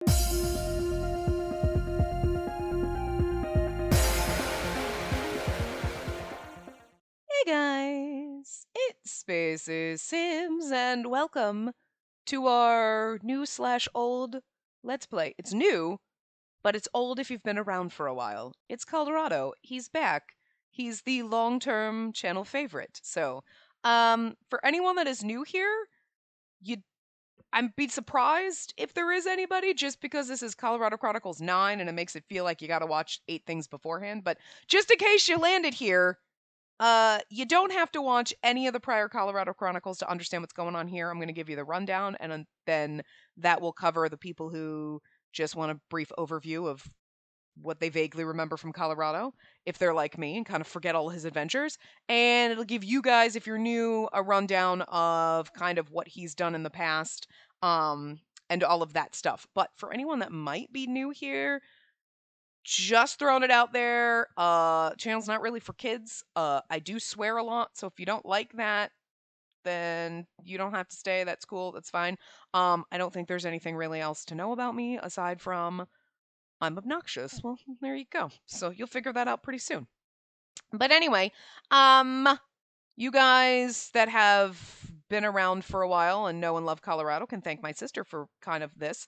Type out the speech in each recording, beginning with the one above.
Hey guys, it's Spaces Sims, and welcome to our new slash old Let's Play. It's new, but it's old if you've been around for a while. It's Colorado. He's back. He's the long-term channel favorite. So, for anyone that is new here, you I'd be surprised if there is anybody just because this is Colorado Chronicles 9 and it makes it feel like you got to watch 8 things beforehand, but just in case you landed here, you don't have to watch any of the prior Colorado Chronicles to understand what's going on here. I'm going to give you the rundown, and then that will cover the people who just want a brief overview of what they vaguely remember from Colorado, if they're like me and kind of forget all his adventures. And it'll give you guys, if you're new, a rundown of kind of what he's done in the past, and all of that stuff. But for anyone that might be new here, just throwing it out there. Channel's not really for kids. I do swear a lot, so if you don't like that, then you don't have to stay. That's cool. That's fine. I don't think there's anything really else to know about me aside from I'm obnoxious. Well, there you go. So you'll figure that out pretty soon. But anyway, you guys that have been around for a while and know and love Colorado can thank my sister for kind of this.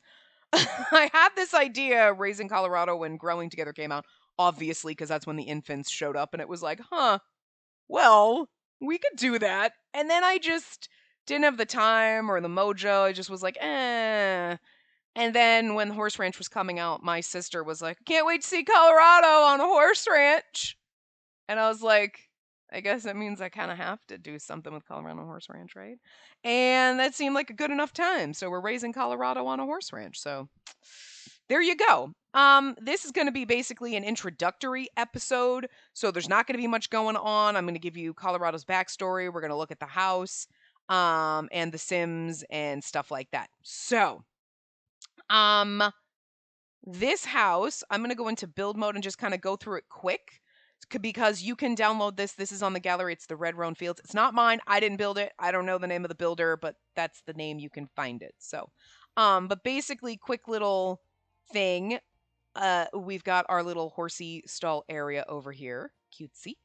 I had this idea raising Colorado when Growing Together came out, obviously, because that's when the infants showed up, and it was like, huh, well, we could do that. And then I just didn't have the time or the mojo. I just was like, eh. And then when Horse Ranch was coming out, my sister was like, can't wait to see Colorado on a horse ranch. And I was like, I guess that means I kind of have to do something with Colorado Horse Ranch, right? And that seemed like a good enough time. So we're raising Colorado on a horse ranch. So there you go. This is going to be basically an introductory episode. So there's not going to be much going on. I'm going to give you Colorado's backstory. We're going to look at the house, and the Sims and stuff like that. So, um, this house, I'm going to go into build mode and just kind of go through it quick because you can download this. This is on the gallery. It's the Red Roan Fields. It's not mine. I didn't build it. I don't know the name of the builder, but that's the name you can find it. So, but basically, quick little thing. We've got our little horsey stall area over here. Cutesy.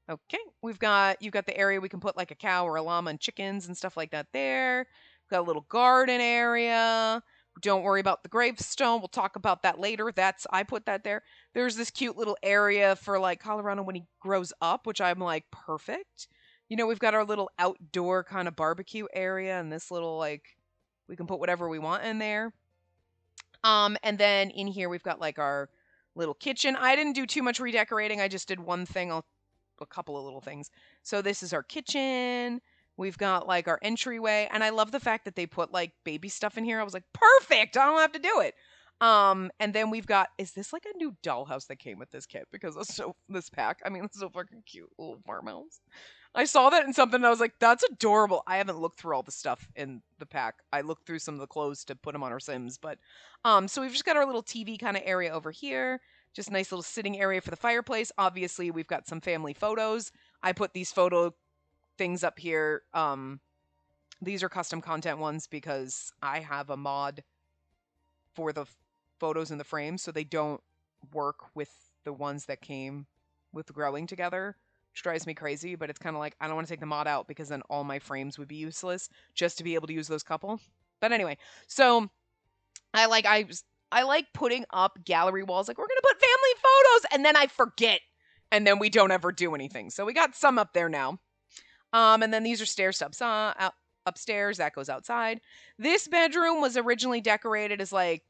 Okay, you've got the area we can put like a cow or a llama and chickens and stuff like that there. We've got a little garden area. Don't worry about the gravestone. We'll talk about that later. I put that there. There's this cute little area for like Colorado when he grows up, which I'm like, perfect. You know, we've got our little outdoor kind of barbecue area and this little like we can put whatever we want in there. And then in here we've got like our little kitchen. I didn't do too much redecorating. I just did one thing, a couple of little things. So this is our kitchen. We've got like our entryway, and I love the fact that they put like baby stuff in here. I was like, perfect. I don't have to do it. And then we've got, is this like a new dollhouse that came with this kit? Because it's this pack. I mean, it's so fucking cute little farmhouse. I saw that in something and I was like, that's adorable. I haven't looked through all the stuff in the pack. I looked through some of the clothes to put them on our Sims, but so we've just got our little TV kind of area over here. Just a nice little sitting area for the fireplace. Obviously, we've got some family photos. I put these photo things up here. These are custom content ones because I have a mod for the photos in the frames, so they don't work with the ones that came with Growing Together, which drives me crazy. But it's kind of like I don't want to take the mod out because then all my frames would be useless just to be able to use those couple. But anyway, so I like putting up gallery walls. Like we're gonna put family photos, and then I forget, and then we don't ever do anything. So we got some up there now. And then these are stair steps upstairs. That goes outside. This bedroom was originally decorated as like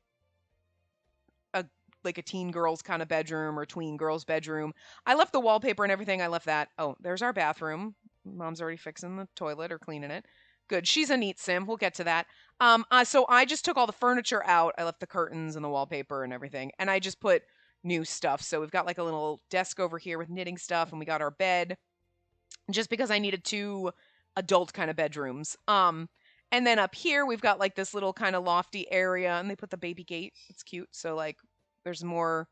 a teen girls kind of bedroom or tween girls bedroom. I left the wallpaper and everything. I left that. Oh, there's our bathroom. Mom's already fixing the toilet or cleaning it. Good. She's a neat sim. We'll get to that. So I just took all the furniture out. I left the curtains and the wallpaper and everything, and I just put new stuff. So we've got like a little desk over here with knitting stuff, and we got our bed just because I needed two adult kind of bedrooms. And then up here we've got like this little kind of lofty area, and they put the baby gate. It's cute. So like there's more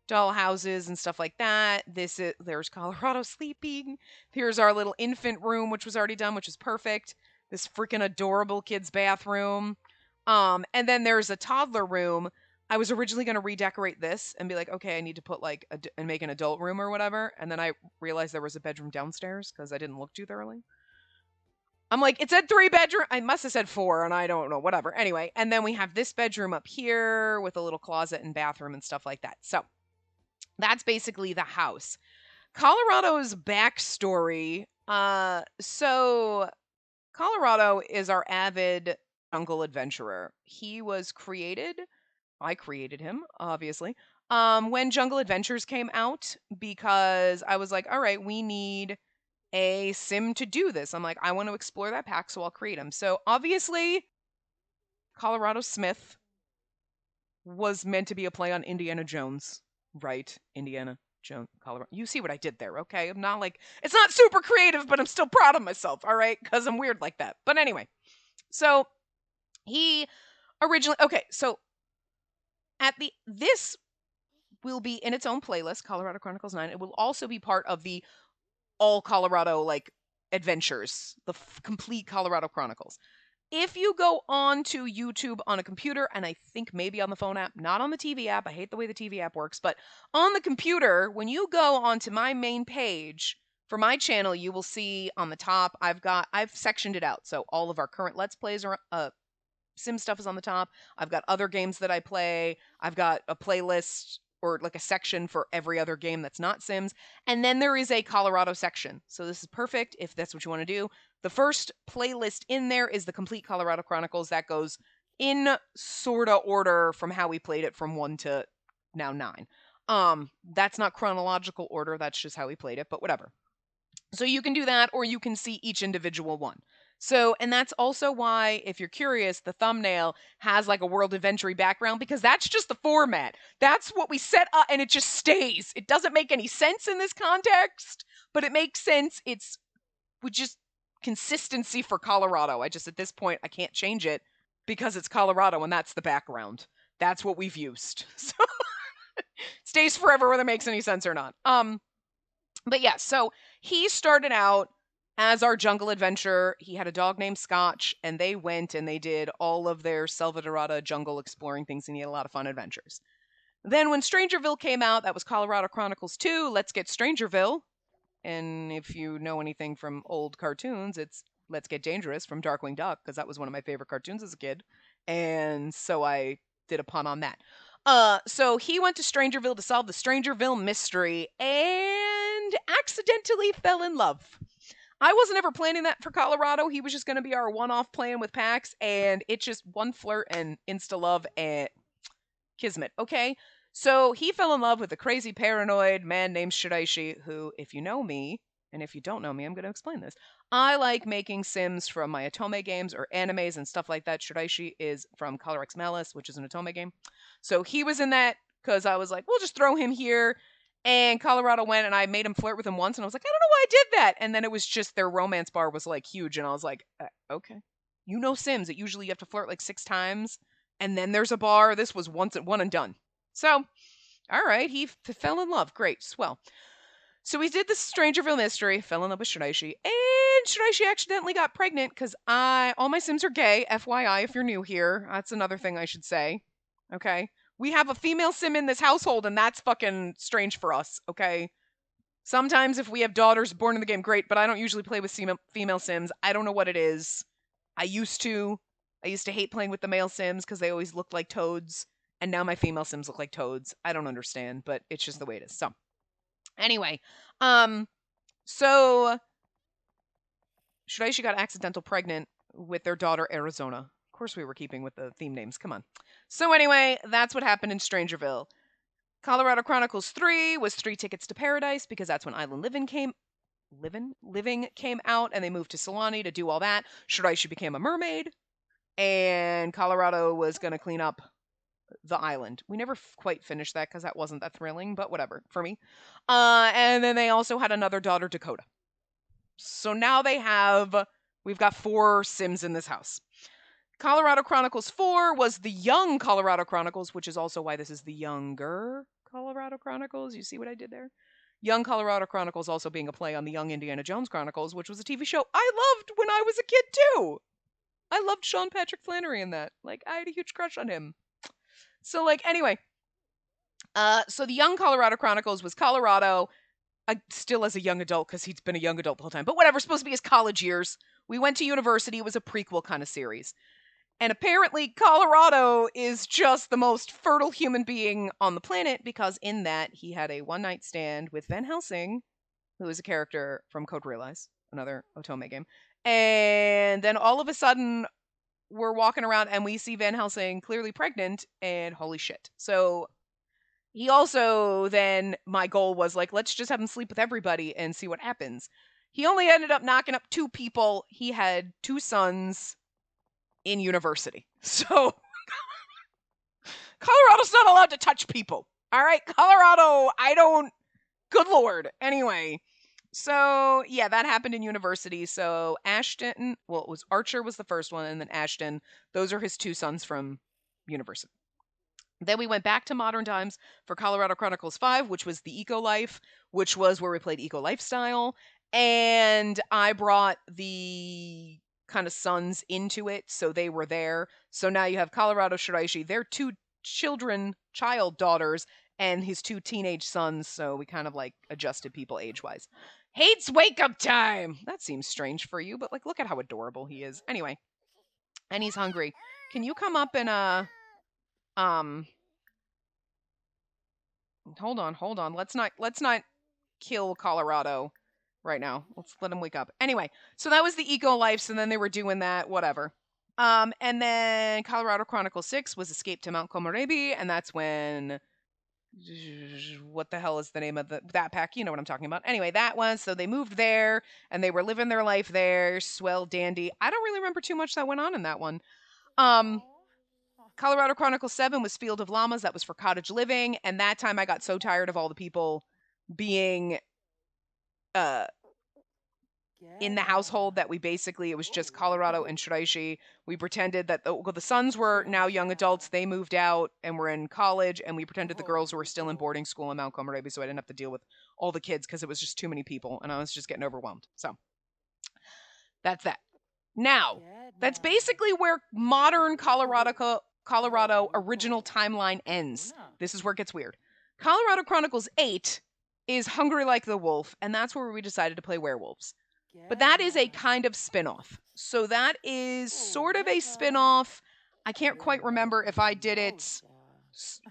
doll houses and stuff like that. There's Colorado sleeping. Here's our little infant room, which was already done, which is perfect. This freaking adorable kid's bathroom. And then there's a toddler room. I was originally going to redecorate this and be like, okay, I need to put like and make an adult room or whatever. And then I realized there was a bedroom downstairs because I didn't look too thoroughly. I'm like, it said 3 bedroom. I must have said 4, and I don't know, whatever. Anyway, and then we have this bedroom up here with a little closet and bathroom and stuff like that. So that's basically the house. Colorado's backstory. So Colorado is our avid jungle adventurer. He was created. I created him, obviously. When Jungle Adventures came out, because I was like, all right, we need a sim to do this. I'm like, I want to explore that pack, so I'll create him. So obviously, Colorado Smith was meant to be a play on Indiana Jones, right? Indiana Jones, Colorado. You see what I did there, okay? I'm not like, it's not super creative, but I'm still proud of myself, all right? Because I'm weird like that. But anyway, so he originally, okay, so this will be in its own playlist, Colorado Chronicles 9. It will also be part of the all Colorado like adventures, the complete Colorado Chronicles. If you go on to YouTube on a computer, and I think maybe on the phone app, not on the TV app, I hate the way the TV app works, but on the computer, when you go onto my main page for my channel, you will see on the top, I've sectioned it out. So all of our current Let's Plays are sim stuff is on the top. I've got other games that I play. I've got a playlist or like a section for every other game that's not Sims. And then there is a Colorado section. So this is perfect if that's what you want to do. The first playlist in there is the complete Colorado Chronicles. That goes in sort of order from how we played it from 1 to now 9. That's not chronological order. That's just how we played it, but whatever. So you can do that, or you can see each individual one. So, and that's also why, if you're curious, the thumbnail has like a world adventure background, because that's just the format. That's what we set up, and it just stays. It doesn't make any sense in this context, but it makes sense. It's with just consistency for Colorado. At this point, I can't change it because it's Colorado, and that's the background. That's what we've used. So, stays forever whether it makes any sense or not. But yeah, so he started out as our jungle adventure. He had a dog named Scotch, and they went and they did all of their Selva Dorada jungle exploring things, and he had a lot of fun adventures. Then when Strangerville came out, that was Colorado Chronicles 2, Let's Get Strangerville. And if you know anything from old cartoons, it's Let's Get Dangerous from Darkwing Duck, because that was one of my favorite cartoons as a kid. And so I did a pun on that. So he went to Strangerville to solve the Strangerville mystery and accidentally fell in love. I wasn't ever planning that for Colorado. He was just going to be our one-off playing with Pax, and it's just one flirt and insta-love and kismet, okay? So he fell in love with a crazy paranoid man named Shiraishi, who, if you know me, and if you don't know me, I'm going to explain this. I like making Sims from my Otome games or animes and stuff like that. Shiraishi is from Color X Malice, which is an Otome game. So he was in that because I was like, we'll just throw him here. And Colorado went, and I made him flirt with him once, and I was like, I don't know why I did that. And then it was just their romance bar was like huge, and I was like, okay. You know Sims, it usually you have to flirt like 6 times, and then there's a bar. This was one and done. So, all right, he fell in love. Great, swell. So we did the Strangerville mystery, fell in love with Shiraishi, and Shiraishi accidentally got pregnant because all my Sims are gay, FYI, if you're new here. That's another thing I should say. Okay? We have a female Sim in this household, and that's fucking strange for us, okay? Sometimes if we have daughters born in the game, great, but I don't usually play with female Sims. I don't know what it is. I used to hate playing with the male Sims because they always looked like toads, and now my female Sims look like toads. I don't understand, but it's just the way it is. So, anyway, so Shiraishi got accidental pregnant with their daughter Arizona. Of course we were keeping with the theme names. Come on. So anyway, that's what happened in Strangerville. Colorado Chronicles 3 was 3 Tickets to Paradise because that's when Island Living came out, and they moved to Solani to do all that. Shiraishi became a mermaid, and Colorado was going to clean up the island. We never quite finished that because that wasn't that thrilling, but whatever for me. And then they also had another daughter, Dakota. So now we've got 4 Sims in this house. Colorado Chronicles 4 was the young Colorado Chronicles, which is also why this is the younger Colorado Chronicles. You see what I did there? Young Colorado Chronicles also being a play on the Young Indiana Jones Chronicles, which was a TV show I loved when I was a kid too. I loved Sean Patrick Flannery in that. Like, I had a huge crush on him. So like anyway, so the Young Colorado Chronicles was Colorado, still as a young adult because he's been a young adult the whole time, but whatever, supposed to be his college years. We went to university. It was a prequel kind of series. And apparently, Colorado is just the most fertile human being on the planet because in that he had a one night stand with Van Helsing, who is a character from Code Realize, another Otome game. And then all of a sudden, we're walking around and we see Van Helsing clearly pregnant, and holy shit. So he also then, my goal was like, let's just have him sleep with everybody and see what happens. He only ended up knocking up 2 people. He had 2 sons in university. So Colorado's not allowed to touch people. All right, Colorado, good Lord. Anyway, so yeah, that happened in university. So Ashton, well, it was Archer was the first one, and then Ashton. Those are his 2 sons from university. Then we went back to modern times for Colorado Chronicles 5, which was the Eco Life, which was where we played Eco Lifestyle. And I brought the kind of sons into it, so they were there. So now you have Colorado Shiraishi, their 2 child daughters, and his 2 teenage sons, so we kind of like adjusted people age-wise. Hates wake up time! That seems strange for you, but like look at how adorable he is. Anyway. And he's hungry. Can you come up and hold on. Let's not kill Colorado right now. Let's let him wake up. Anyway, so that was the Eco Life, and then they were doing that, whatever. And then Colorado Chronicle 6 was Escape to Mount Komorebi, and that's when what the hell is the name of that pack? You know what I'm talking about. Anyway, that one. So they moved there and they were living their life there. Swell dandy. I don't really remember too much that went on in that one. Colorado Chronicle 7 was Field of Llamas. That was for cottage living. And that time I got so tired of all the people being in the household that it was just Colorado and Shiraishi. We pretended that the sons were now young adults. They moved out and were in college. And we pretended the girls were still in boarding school in Mount Komorebi. So I didn't have to deal with all the kids because it was just too many people. And I was just getting overwhelmed. So that's that. Now, that's basically where modern Colorado original timeline ends. This is where it gets weird. Colorado Chronicles 8 is Hungry Like the Wolf, and that's where we decided to play werewolves. But that is a kind of spin-off. So that is sort of a spin-off. I can't quite remember if I did it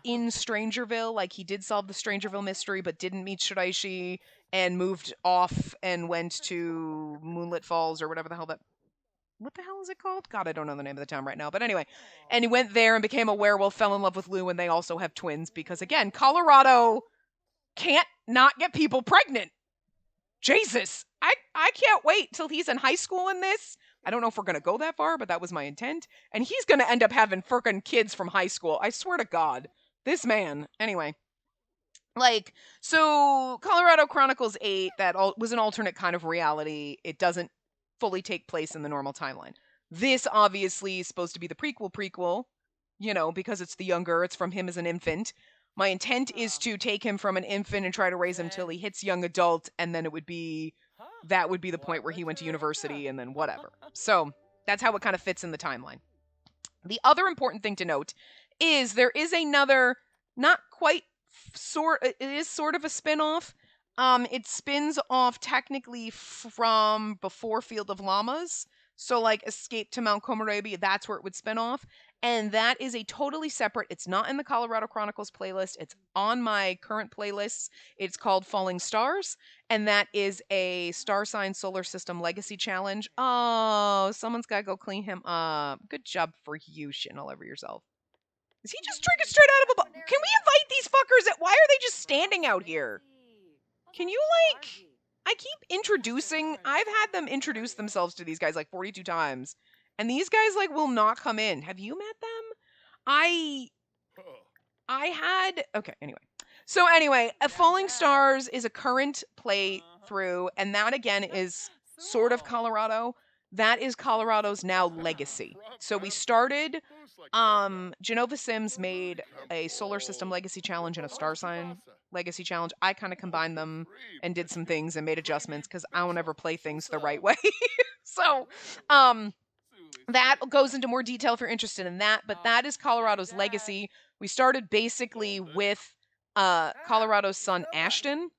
in Strangerville, like he did solve the Strangerville mystery, but didn't meet Shiraishi and moved off and went to Moonlit Falls or whatever the hell what the hell is it called? God, I don't know the name of the town right now. But anyway, and he went there and became a werewolf, fell in love with Lou, and they also have twins because, again, Colorado can't not get people pregnant. Jesus. I can't wait till he's in high school in this. I don't know if we're going to go that far, but that was my intent. And he's going to end up having frickin' kids from high school. I swear to God. This man. Anyway. So Colorado Chronicles 8, that was an alternate kind of reality. It doesn't fully take place in the normal timeline. This obviously is supposed to be the prequel, because it's it's from him as an infant. My intent is to take him from an infant and try to raise him till he hits young adult, and then that would be the point where he went to university and then whatever. So that's how it kind of fits in the timeline. The other important thing to note is there is another, not quite it is sort of a spin-off. It spins off technically from before Field of Llamas. So like Escape to Mount Komorebi, that's where it would spin off. And that is a totally separate, it's not in the Colorado Chronicles playlist. It's on my current playlists. It's called Falling Stars. And that is a star sign solar system legacy challenge. Oh, someone's got to go clean him up. Good job for you, shitting all over yourself. Is he just drinking straight out of a bottle? Can we invite these fuckers? Why are they just standing out here? Can you, I keep introducing, I've had them introduce themselves to these guys 42 times. And these guys, will not come in. Have you met them? Okay, anyway. So anyway, Falling Stars is a current playthrough, and that, again, is sort of Colorado. That is Colorado's now legacy. So we started, Genova Sims made a solar system legacy challenge and a star sign legacy challenge. I kind of combined them and did some things and made adjustments because I don't ever play things the right way. So, that goes into more detail if you're interested in that, but that is Colorado's legacy. We started basically with Colorado's son Ashton.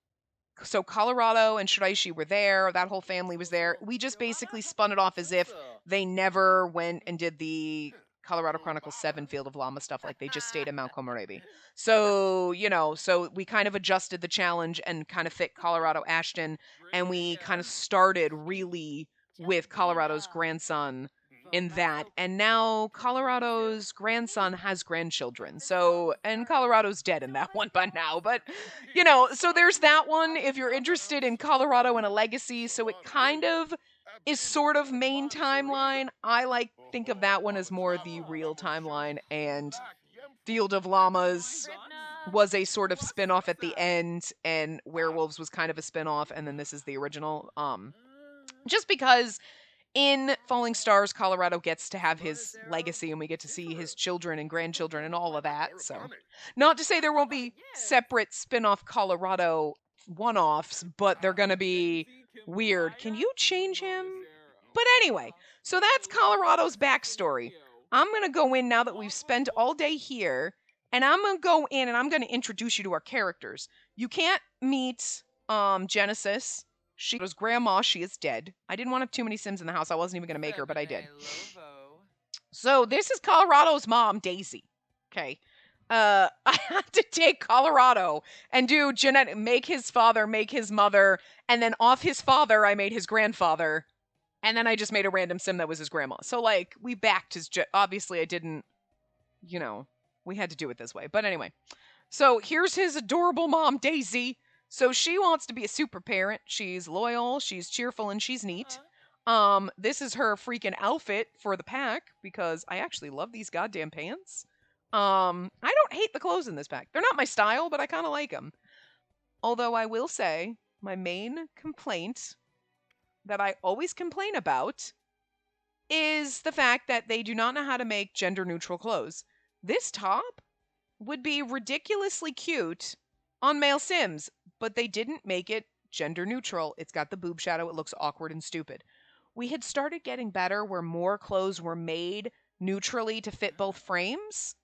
So Colorado and Shiraishi were there. That whole family was there. We just basically spun it off as if they never went and did the Colorado Chronicles 7 Field of Llama stuff. Like they just stayed in Mount Komorebi. So, so we kind of adjusted the challenge and kind of fit Colorado Ashton. And we kind of started really with Colorado's grandson in that. And now Colorado's grandson has grandchildren. So, and Colorado's dead in that one by now. But, so there's that one if you're interested in Colorado and a legacy. So it kind of is sort of main timeline. I think of that one as more the real timeline, and Field of Llamas was a sort of spin-off at the end, and Werewolves was kind of a spin-off, and then this is the original. Just because in Falling Stars, Colorado gets to have his legacy, and we get to see his children and grandchildren and all of that. So, not to say there won't be separate spin-off Colorado one-offs, but they're going to be weird. Can you change him? But anyway, so that's Colorado's backstory. I'm going to go in now that we've spent all day here, and I'm going to go in and I'm going to introduce you to our characters. You can't meet Genesis. She was grandma. She is dead. I didn't want to have too many Sims in the house. I wasn't even going to make her, but I did. So this is Colorado's mom, Daisy. Okay. I had to take Colorado and do genetic, make his father, make his mother, and then off his father, I made his grandfather. And then I just made a random Sim that was his grandma. So, we backed his... Obviously, I didn't... we had to do it this way. But anyway. So, here's his adorable mom, Daisy. So, she wants to be a super parent. She's loyal, she's cheerful, and she's neat. This is her freaking outfit for the pack, because I actually love these goddamn pants. I don't hate the clothes in this pack. They're not my style, but I kind of like them. Although, I will say, my main complaint that I always complain about is the fact that they do not know how to make gender-neutral clothes. This top would be ridiculously cute on male Sims, but they didn't make it gender-neutral. It's got the boob shadow. It looks awkward and stupid. We had started getting better where more clothes were made neutrally to fit both frames.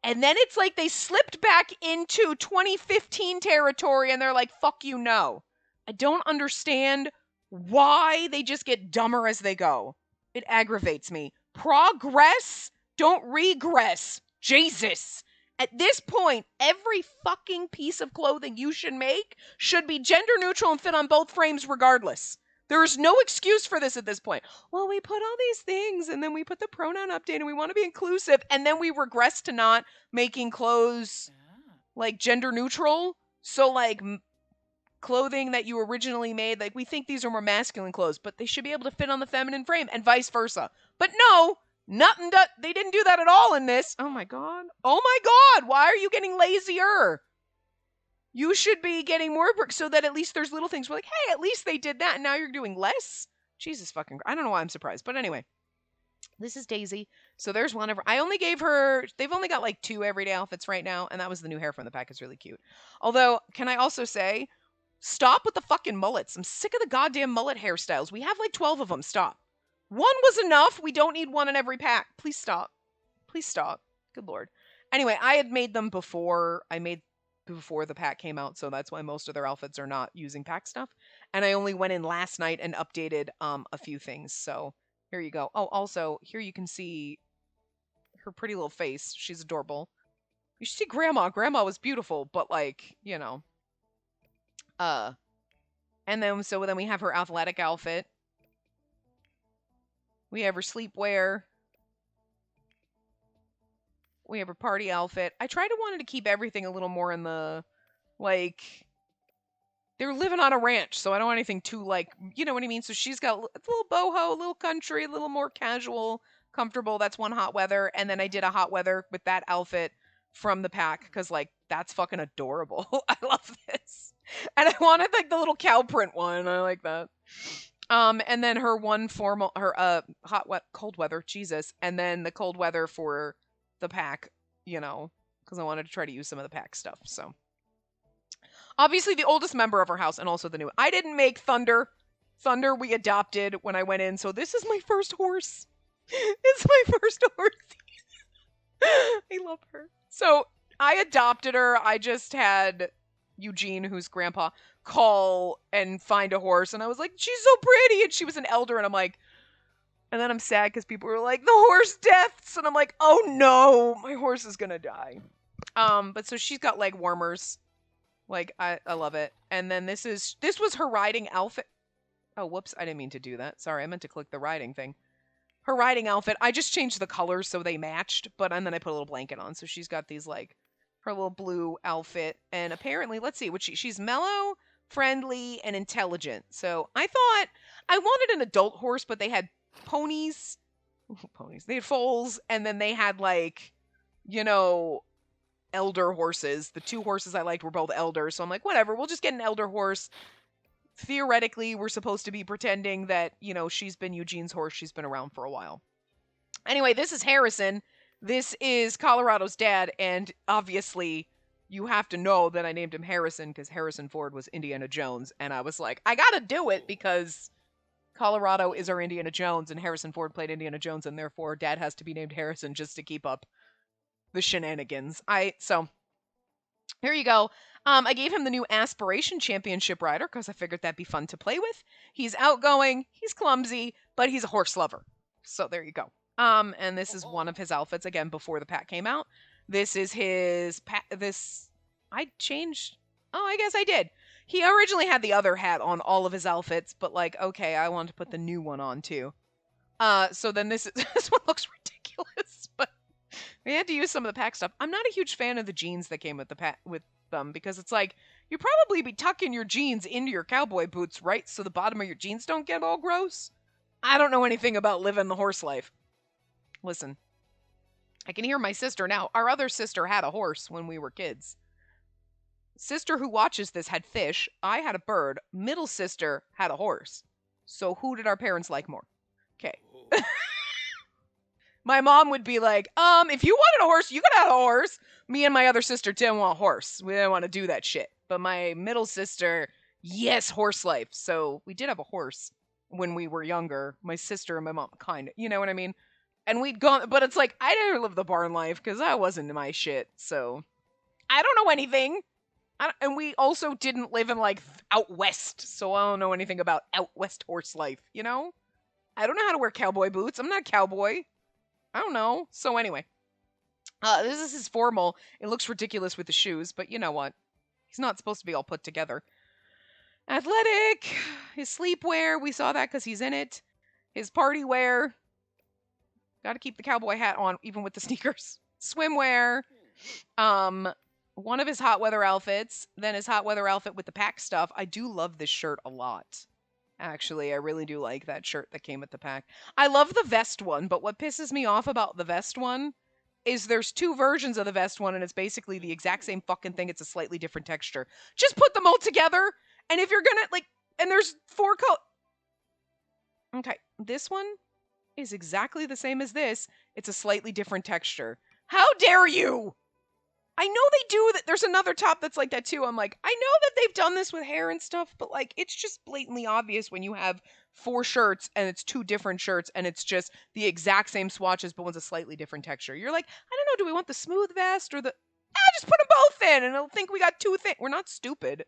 And then it's like they slipped back into 2015 territory and they're like, fuck you, no. I don't understand why they just get dumber as they go. It aggravates me. Progress, don't regress. Jesus. At this point, every fucking piece of clothing you should make should be gender neutral and fit on both frames regardless. There is no excuse for this at this point. Well, we put all these things and then we put the pronoun update and we want to be inclusive and then we regress to not making clothes gender neutral. So clothing that you originally made, we think these are more masculine clothes, but they should be able to fit on the feminine frame and vice versa. But no, they didn't do that at all in this. Oh my god. Why are you getting lazier? You should be getting more so that at least there's little things where hey, at least they did that and now you're doing less. Jesus fucking, I don't know why I'm surprised, but anyway. This is Daisy. So there's one of her. I only gave her, they've only got 2 everyday outfits right now, and that was the new hair from the pack. It's really cute. Although, can I also say, stop with the fucking mullets. I'm sick of the goddamn mullet hairstyles. We have 12 of them. Stop. One was enough. We don't need one in every pack. Please stop. Please stop. Good lord. Anyway, I had made them before the pack came out, so that's why most of their outfits are not using pack stuff. And I only went in last night and updated a few things. So here you go. Oh, also, here you can see her pretty little face. She's adorable. You should see Grandma. Grandma was beautiful, but and then we have her athletic outfit. We have her sleepwear. We have her party outfit. I wanted to keep everything a little more in the, they're living on a ranch, so I don't want anything too, you know what I mean? So she's got a little boho, a little country, a little more casual, comfortable. That's one hot weather. And then I did a hot weather with that outfit from the pack because, that's fucking adorable. I love this. And I wanted, the little cow print one. I like that. And then her one formal, her, cold weather, Jesus. And then the cold weather for the pack, because I wanted to try to use some of the pack stuff, so. Obviously, the oldest member of our house, and also the new. I didn't make Thunder. Thunder we adopted when I went in, so this is my first horse. It's my first horse. I love her. So I adopted her. I just had Eugene, who's grandpa, call and find a horse. And I was like, she's so pretty. And she was an elder. And I'm like, and then I'm sad because people were like, the horse deaths. And I'm like, oh no, my horse is going to die. But so she's got leg warmers. Like, I love it. And then this was her riding outfit. Oh, whoops. I didn't mean to do that. Sorry. I meant to click the riding thing. Her riding outfit, I just changed the colors so they matched, and then I put a little blanket on. So she's got these like her little blue outfit, and apparently, let's see what she's mellow, friendly, and intelligent. So I thought I wanted an adult horse, but they had ponies. Ponies. They had foals, and then they had like, elder horses. The two horses I liked were both elders. So I'm like, whatever, we'll just get an elder horse. Theoretically, we're supposed to be pretending that, she's been Eugene's horse. She's been around for a while. Anyway, this is Harrison. This is Colorado's dad. And obviously, you have to know that I named him Harrison because Harrison Ford was Indiana Jones. And I was like, I got to do it because Colorado is our Indiana Jones and Harrison Ford played Indiana Jones. And therefore, dad has to be named Harrison just to keep up the shenanigans. So here you go. I gave him the new Aspiration Championship rider because I figured that'd be fun to play with. He's outgoing, he's clumsy, but he's a horse lover. So there you go. And this is one of his outfits again before the pack came out. This is his I changed. Oh, I guess I did. He originally had the other hat on all of his outfits, but like, okay, I wanted to put the new one on too. So then this one looks ridiculous, but we had to use some of the pack stuff. I'm not a huge fan of the jeans that came with with them because it's like you probably be tucking your jeans into your cowboy boots, right? So the bottom of your jeans don't get all gross. I don't know anything about living the horse life. Listen, I can hear my sister now. Our other sister had a horse when we were kids. Sister who watches this had fish. I had a bird. Middle sister had a horse. So who did our parents like more? Okay. My mom would be like, if you wanted a horse, you could have a horse. Me and my other sister didn't want a horse. We didn't want to do that shit. But my middle sister, yes, horse life. So we did have a horse when we were younger. My sister and my mom, kind of. You know what I mean? And we'd gone, but it's like, I didn't live the barn life because that wasn't my shit. So I don't know anything. And we also didn't live in like out west. So I don't know anything about out west horse life, I don't know how to wear cowboy boots. I'm not a cowboy. I don't know. So anyway, this is his formal. It looks ridiculous with the shoes, but you know what? He's not supposed to be all put together. Athletic, his sleepwear, we saw that because he's in it. His party wear, got to keep the cowboy hat on even with the sneakers. Swimwear, one of his hot weather outfits, then his hot weather outfit with the pack stuff. I do love this shirt a lot. Actually, I really do like that shirt that came with the pack. I love the vest one, but what pisses me off about the vest one is there's two versions of the vest one, and it's basically the exact same fucking thing. It's a slightly different texture. Just put them all together, and if you're gonna, and there's 4 colors. Okay, this one is exactly the same as this. It's a slightly different texture. How dare you! I know they do that. There's another top that's like that too. I'm like, I know that they've done this with hair and stuff, but like, it's just blatantly obvious when you have 4 shirts and it's 2 different shirts and it's just the exact same swatches, but one's a slightly different texture. You're like, I don't know, do we want the smooth vest or the, just put them both in and it'll think we got 2 things. We're not stupid.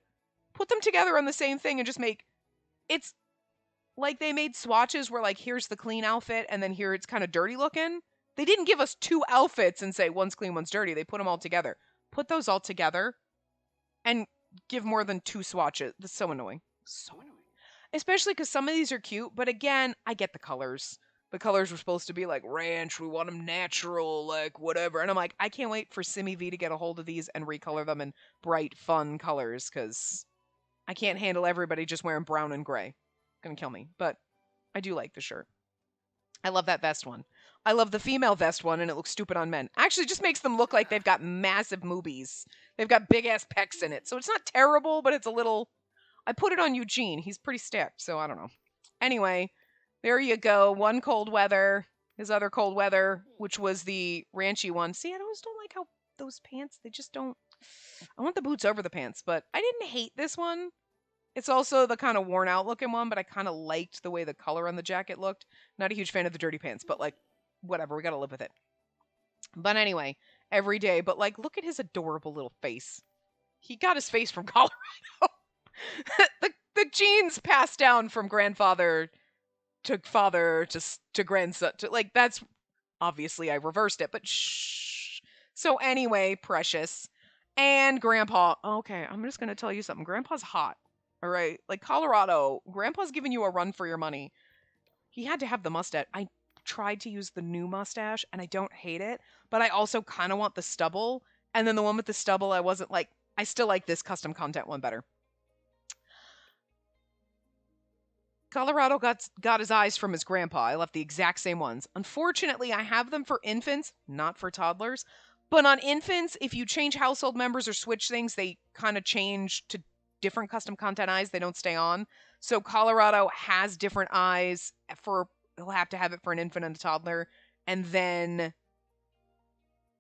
Put them together on the same thing and just make, it's like they made swatches where like, here's the clean outfit and then here it's kind of dirty looking. They didn't give us 2 outfits and say one's clean, one's dirty. They put them all together. Put those all together and give more than 2 swatches. That's so annoying. So annoying. Especially because some of these are cute, but again, I get the colors. The colors were supposed to be like ranch. We want them natural, like whatever. And I'm like, I can't wait for Simi V to get a hold of these and recolor them in bright, fun colors because I can't handle everybody just wearing brown and gray. Gonna kill me. But I do like the shirt. I love that vest one. I love the female vest one, and it looks stupid on men. Actually, it just makes them look like they've got massive moobies. They've got big-ass pecs in it. So it's not terrible, but it's a little... I put it on Eugene. He's pretty stacked, so I don't know. Anyway, there you go. One cold weather. His other cold weather, which was the ranchy one. See, I always don't like how those pants, they just don't... I want the boots over the pants, but I didn't hate this one. It's also the kind of worn out looking one, but I kind of liked the way the color on the jacket looked. Not a huge fan of the dirty pants, but like, whatever, we got to live with it. But anyway, every day, but like look at his adorable little face. He got his face from Colorado. the genes passed down from grandfather to father to grandson to like that's obviously I reversed it, but shh. So anyway, precious and grandpa. Okay, I'm just going to tell you something. Grandpa's hot. All right. Like Colorado, grandpa's giving you a run for your money. He had to have the mustache. I tried to use the new mustache and I don't hate it, but I also kind of want the stubble. And then the one with the stubble, I wasn't like, I still like this custom content one better. Colorado got his eyes from his grandpa. I left the exact same ones. Unfortunately, I have them for infants, not for toddlers. But on infants, if you change household members or switch things, they kind of change to different custom content eyes. They don't stay on. So Colorado has different eyes for he'll have to have it for an infant and a toddler. And then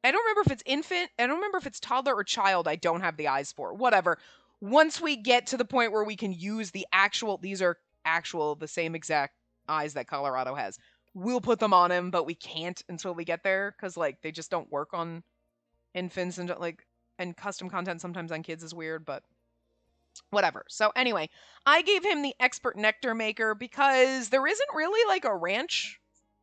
I don't remember if it's infant, I don't remember if it's toddler or child I don't have the eyes for. Whatever. Once we get to the point where we can use the actual these are the same exact eyes that Colorado has. We'll put them on him, but we can't until we get there because like they just don't work on infants and like and custom content sometimes on kids is weird, but whatever. So anyway, I gave him the expert nectar maker because there isn't really like a ranch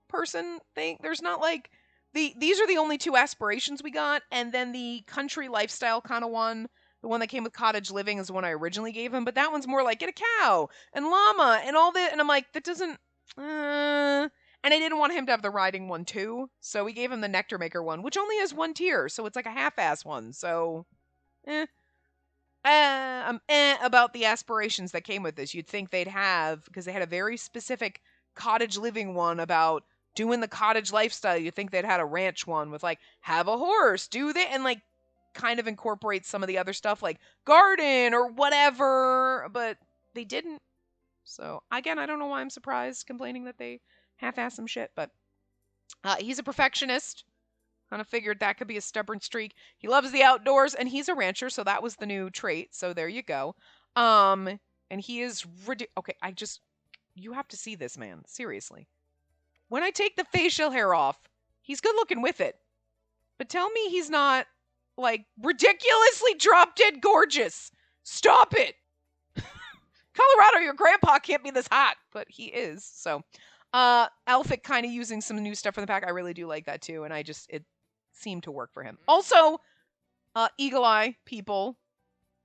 person thing. There's not like these are the only two aspirations we got, and then the country lifestyle kind of one. The one that came with cottage living is the one I originally gave him, but that one's more like get a cow and llama and all that. And I'm like, that doesn't. And I didn't want him to have the riding one too, so we gave him the nectar maker one, which only has one tier, so it's like a half-ass one. So, I'm about the aspirations that came with this. You'd think they'd have because they had a very specific cottage living one about doing the cottage lifestyle. You'd think they'd had a ranch one with like have a horse, do that, and like kind of incorporate some of the other stuff like garden or whatever, but they didn't. So again, I don't know why I'm surprised complaining that they half-ass some shit, but he's a perfectionist. Kind of figured that could be a stubborn streak. He loves the outdoors and he's a rancher, so that was the new trait. So there you go. And he is okay, you have to see this man, seriously. When I take the facial hair off, he's good looking with it. But tell me he's not like ridiculously drop dead gorgeous. Stop it. Colorado, your grandpa can't be this hot, but he is. So, outfit kind of using some new stuff from the pack. I really do like that too, and it seemed to work for him. Also, Eagle Eye people.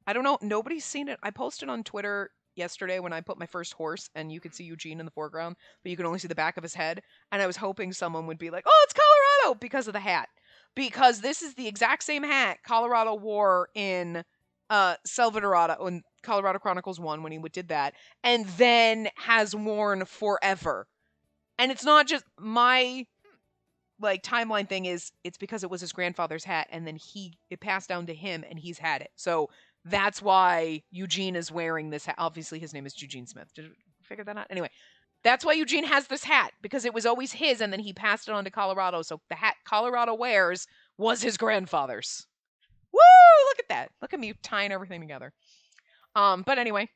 I don't know. Nobody's seen it. I posted on Twitter yesterday when I put my first horse, and you could see Eugene in the foreground, but you could only see the back of his head. And I was hoping someone would be like, "Oh, it's Colorado," because of the hat. Because this is the exact same hat Colorado wore in Salvadorado in Colorado Chronicles 1 when he did that, and then has worn forever. And it's not just my like timeline thing is it's because it was his grandfather's hat and then it passed down to him and he's had it. So that's why Eugene is wearing this hat. Obviously his name is Eugene Smith. Did you figure that out? Anyway, that's why Eugene has this hat because it was always his and then he passed it on to Colorado. So the hat Colorado wears was his grandfather's. Woo! Look at that. Look at me tying everything together. But anyway.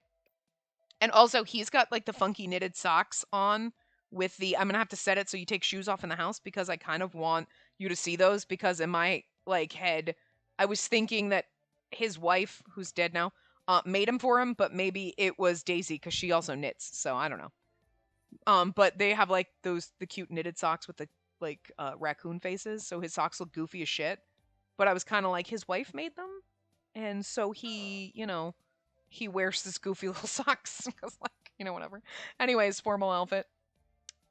And also he's got like the funky knitted socks on with the I'm gonna have to set it so you take shoes off in the house because I kind of want you to see those because in my like head I was thinking that his wife, who's dead now, made them for him, but maybe it was Daisy because she also knits, so I don't know. But they have like the cute knitted socks with the like raccoon faces, so his socks look goofy as shit. But I was kind of like his wife made them, and so he, he wears this goofy little socks because like whatever. Anyways, formal outfit.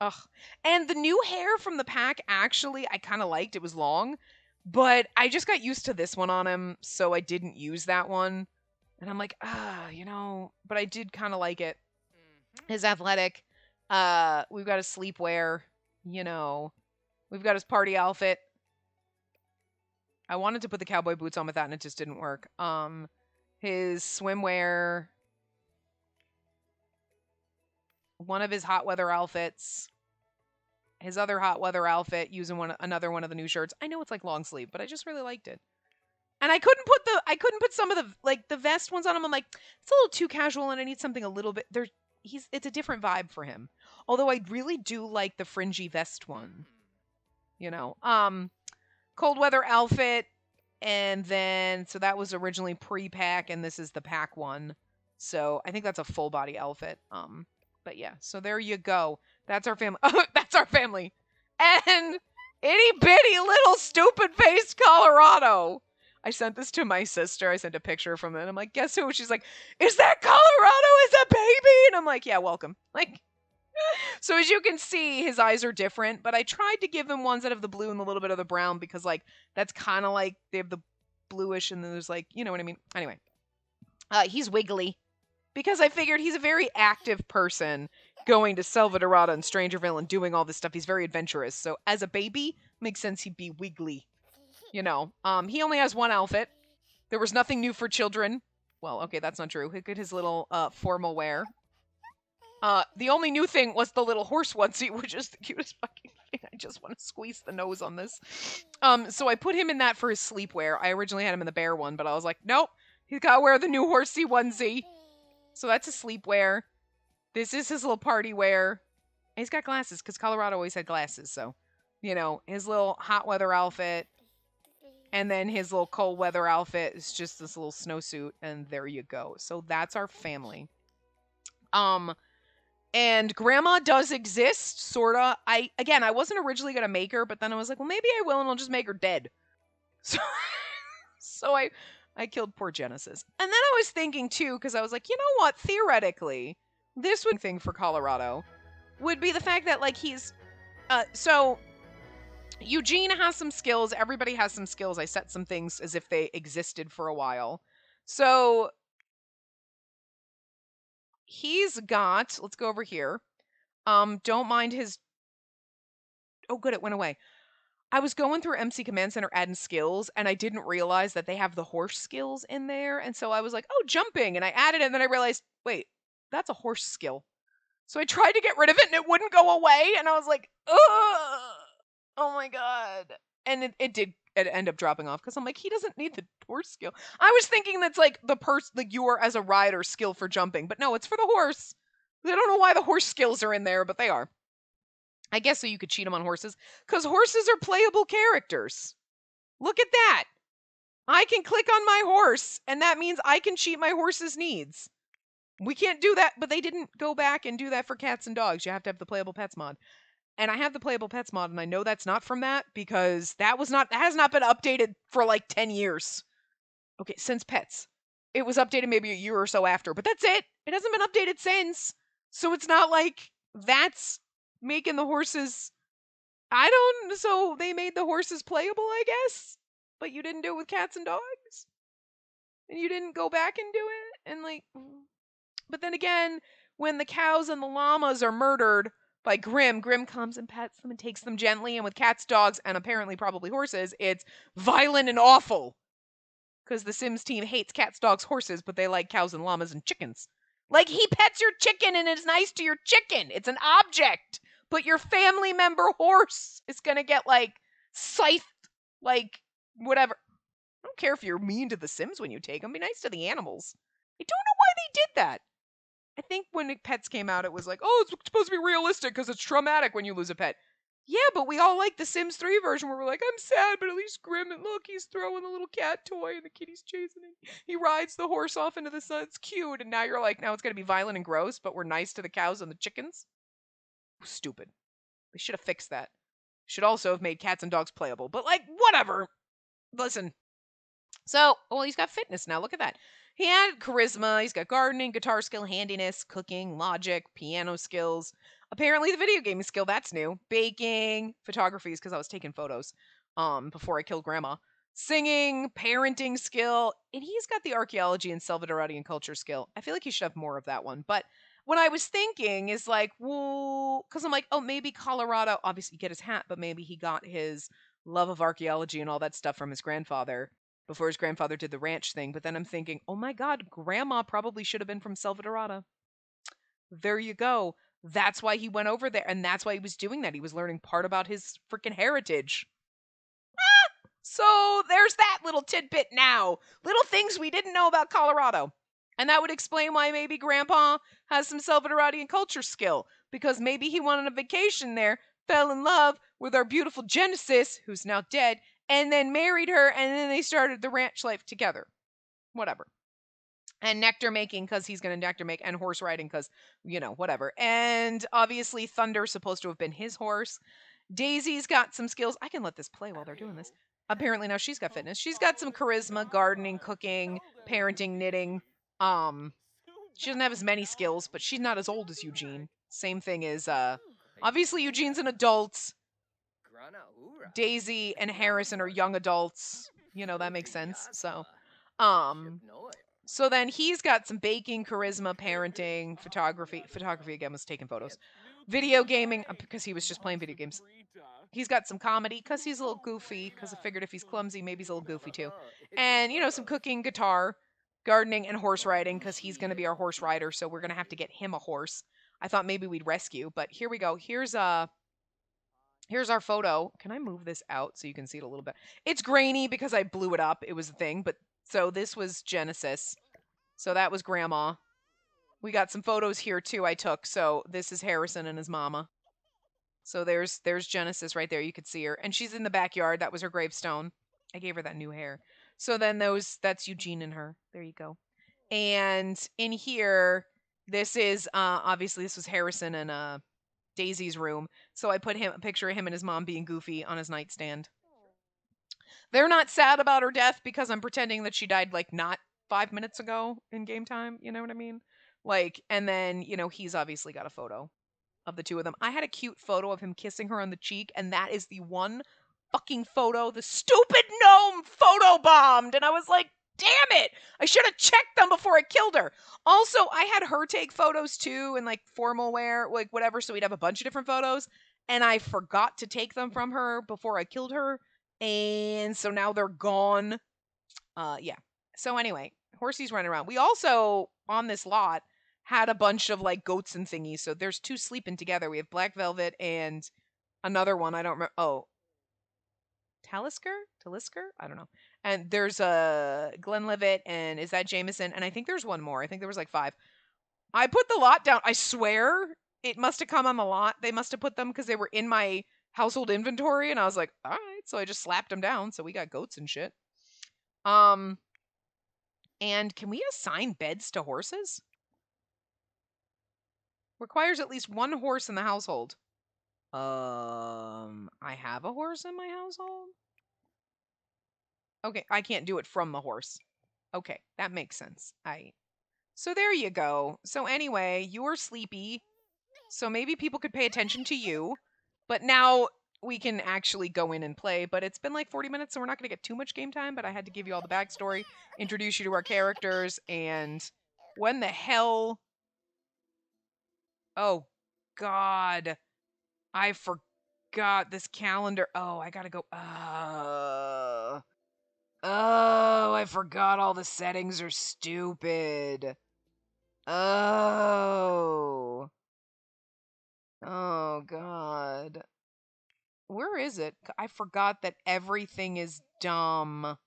Ugh. And the new hair from the pack, actually, I kind of liked. It was long, but I just got used to this one on him, so I didn't use that one. And I'm like, but I did kind of like it. His athletic, we've got his sleepwear, we've got his party outfit. I wanted to put the cowboy boots on with that, and it just didn't work. His swimwear, one of his hot weather outfits, his other hot weather outfit using another one of the new shirts. I know it's like long sleeve, but I just really liked it. And I couldn't put some of the vest ones on him. I'm like, it's a little too casual and I need something a little bit it's a different vibe for him. Although I really do like the fringy vest one. you know. Cold weather outfit, and then so that was originally pre-pack, and this is the pack one. So I think that's a full body outfit. But yeah, so there you go. That's our family. That's our family. And itty bitty little stupid face Colorado. I sent this to my sister. I sent a picture from it. I'm like, guess who? She's like, is that Colorado? Is that baby? And I'm like, yeah, welcome. Like, so as you can see, his eyes are different, but I tried to give him ones that have the blue and a little bit of the brown because, like, that's kind of like they have the bluish and then there's like, you know what I mean? Anyway, he's wiggly because I figured he's a very active person going to Selvadorada and Strangerville and doing all this stuff. He's very adventurous. So as a baby, makes sense he'd be wiggly. You know, he only has one outfit. There was nothing new for children. Well, okay, that's not true. Look at his little formal wear. The only new thing was the little horse onesie, which is the cutest fucking thing. I just want to squeeze the nose on this. So I put him in that for his sleepwear. I originally had him in the bear one, but I was like, nope, he's got to wear the new horsey onesie. So that's his sleepwear. This is his little party wear. And he's got glasses because Colorado always had glasses. So, you know, his little hot weather outfit. And then his little cold weather outfit is just this little snowsuit. And there you go. So that's our family. And grandma does exist, sorta. I wasn't originally gonna make her, but then I was like, well, maybe I will, and I'll just make her dead. So, so I killed poor Genesis. And then I was thinking too, because I was like, you know what? Theoretically, this would thing for Colorado would be the fact that like he's, so Eugene has some skills. Everybody has some skills. I set some things as if they existed for a while. So he's got, let's go over here. Don't mind his, oh good, it went away. I was going through MC Command Center adding skills, and I didn't realize that they have the horse skills in there, and so I was like, oh, jumping, and I added it, and then I realized, wait, that's a horse skill. So I tried to get rid of it, and it wouldn't go away, and I was like, ugh, oh my god. And it did end up dropping off, because I'm like, he doesn't need the horse skill. I was thinking that's like the like your as a rider skill for jumping, but no, it's for the horse. I don't know why the horse skills are in there, but they are. I guess so you could cheat them on horses, because horses are playable characters. Look at that. I can click on my horse, and that means I can cheat my horse's needs. We can't do that, but they didn't go back and do that for cats and dogs. You have to have the Playable Pets mod. And I have the Playable Pets mod, and I know that's not from that, because that has not been updated for like 10 years. Okay, since Pets. It was updated maybe a year or so after, but that's it. It hasn't been updated since. So it's not like that's making the horses, so they made the horses playable, I guess, but you didn't do it with cats and dogs, and you didn't go back and do it, and like, but then again, when the cows and the llamas are murdered by Grim comes and pets them and takes them gently, and with cats, dogs, and apparently probably horses, it's violent and awful, because the Sims team hates cats, dogs, horses, but they like cows and llamas and chickens. Like, he pets your chicken and is nice to your chicken. It's an object. But your family member horse is going to get, like, scythed, like, whatever. I don't care if you're mean to the Sims when you take them. Be nice to the animals. I don't know why they did that. I think when Pets came out, it was like, oh, it's supposed to be realistic because it's traumatic when you lose a pet. Yeah, but we all like the Sims 3 version where we're like, I'm sad, but at least Grim, and look, he's throwing the little cat toy and the kitty's chasing him. He rides the horse off into the sun. It's cute. And now you're like, now it's going to be violent and gross, but we're nice to the cows and the chickens? Stupid. They should have fixed that. Should also have made cats and dogs playable. But, like, whatever. Listen. So, well, he's got fitness now. Look at that. He had charisma. He's got gardening, guitar skill, handiness, cooking, logic, piano skills. Apparently the video gaming skill, that's new. Baking, photography is because I was taking photos before I killed Grandma. Singing, parenting skill, and he's got the archaeology and Salvadoradian culture skill. I feel like he should have more of that one. But what I was thinking is like, well, because I'm like, oh, maybe Colorado, obviously get his hat, but maybe he got his love of archaeology and all that stuff from his grandfather before his grandfather did the ranch thing. But then I'm thinking, oh my God, Grandma probably should have been from Salvadorada. There you go. That's why he went over there, and that's why he was doing that. He was learning part about his freaking heritage. So there's that little tidbit now. Little things we didn't know about Colorado. And that would explain why maybe Grandpa has some Salvadoradian culture skill, because maybe he went on a vacation there, fell in love with our beautiful Genesis, who's now dead, and then married her, and then they started the ranch life together. Whatever. And nectar making because he's going to nectar make, and horse riding because, whatever. And obviously, Thunder's supposed to have been his horse. Daisy's got some skills. I can let this play while they're doing this. Apparently now she's got fitness. She's got some charisma, gardening, cooking, parenting, knitting. She doesn't have as many skills, but she's not as old as Eugene. Same thing is obviously Eugene's an adult. Daisy and Harrison are young adults. That makes sense. So then he's got some baking, charisma, parenting, photography. Photography again was taking photos. Video gaming because he was just playing video games. He's got some comedy because he's a little goofy, because I figured if he's clumsy, maybe he's a little goofy too. And, some cooking, guitar, gardening, and horse riding because he's going to be our horse rider, so we're going to have to get him a horse. I thought maybe we'd rescue, but here we go. Here's our photo. Can I move this out so you can see it a little bit? It's grainy because I blew it up. It was a thing, but so this was Genesis. So that was Grandma. We got some photos here too I took. So this is Harrison and his mama. So there's Genesis right there. You could see her. And she's in the backyard. That was her gravestone. I gave her that new hair. So then that's Eugene and her. There you go. And in here, this is obviously this was Harrison and Daisy's room. So I put a picture of him and his mom being goofy on his nightstand. They're not sad about her death because I'm pretending that she died like not 5 minutes ago in game time. You know what I mean? And then, he's obviously got a photo of the two of them. I had a cute photo of him kissing her on the cheek, and that is the one fucking photo the stupid gnome photo bombed. And I was like, damn it! I should have checked them before I killed her. Also, I had her take photos too in formal wear, whatever, so we'd have a bunch of different photos. And I forgot to take them from her before I killed her. And so now they're gone. Yeah. So anyway, Horsey's running around. We also, on this lot, had a bunch of goats and thingies. So there's two sleeping together. We have Black Velvet and another one. I don't remember. Oh, Talisker? I don't know. And there's Glenlivet, and is that Jameson? And I think there's one more. I think there was 5. I put the lot down. I swear it must have come on the lot. They must have put them because they were in my household inventory, and I was like, all right. So I just slapped them down. So we got goats and shit. And can we assign beds to horses? Requires at least one horse in the household. I have a horse in my household? Okay, I can't do it from the horse. Okay, that makes sense. So there you go. So anyway, you're sleepy. So maybe people could pay attention to you. But now we can actually go in and play. But it's been 40 minutes, so we're not going to get too much game time. But I had to give you all the backstory, introduce you to our characters, and when the hell... Oh, God. I forgot this calendar. Oh, I gotta go. Oh, I forgot all the settings are stupid. Oh. Oh, God. Where is it? I forgot that everything is dumb.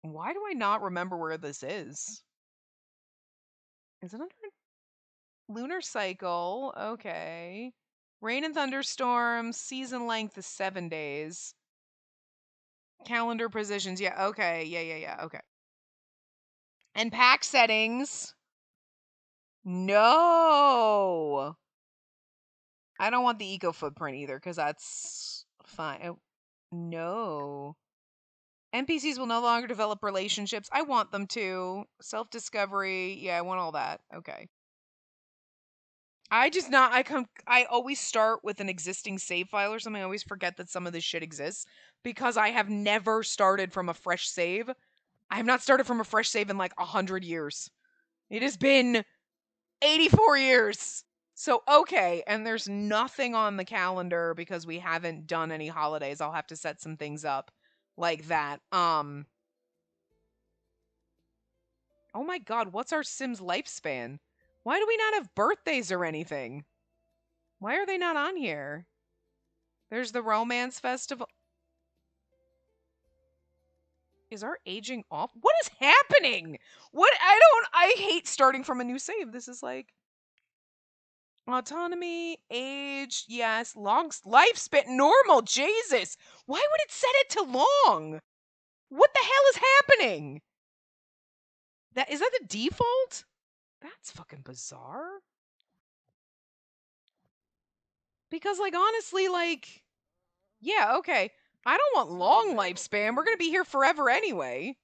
Why do I not remember where this is? Is it under lunar cycle? Okay. Rain and thunderstorms. Season length is 7 days. Calendar positions. Yeah, okay. Yeah. Okay. And pack settings. No. I don't want the eco footprint either, because that's fine. No. NPCs will no longer develop relationships. I want them to. Self-discovery. Yeah, I want all that. Okay. I always start with an existing save file or something. I always forget that some of this shit exists because I have never started from a fresh save. I have not started from a fresh save in 100 years. It has been 84 years. So, okay, and there's nothing on the calendar because we haven't done any holidays. I'll have to set some things up like that. Oh my God, what's our Sims lifespan? Why do we not have birthdays or anything? Why are they not on here? There's the romance festival. Is our aging off? What is happening? I hate starting from a new save. This is Autonomy, age, yes. Long lifespan, normal. Jesus, why would it set it to long? What the hell is happening? That is that the default? That's fucking bizarre. Because, like, honestly, like, yeah, okay. I don't want long lifespan. We're gonna be here forever anyway.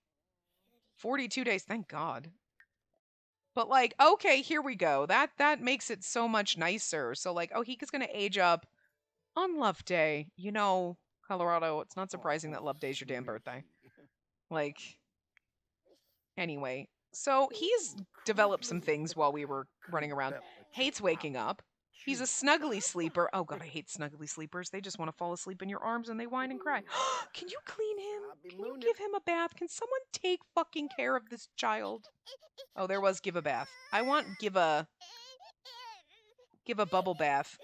42 days, thank God. But like, okay, here we go. That makes it so much nicer. So like, oh, he's gonna age up on Love Day. You know, Colorado, it's not surprising that Love Day's your damn birthday. Like, anyway. So he's developed some things while we were running around. Hates waking up. He's a snuggly sleeper. Oh god, I hate snuggly sleepers. They just want to fall asleep in your arms and they whine and cry. Can you clean him? Can you give him a bath? Can someone take fucking care of this child? Oh, there was give a bath. I want give a bubble bath.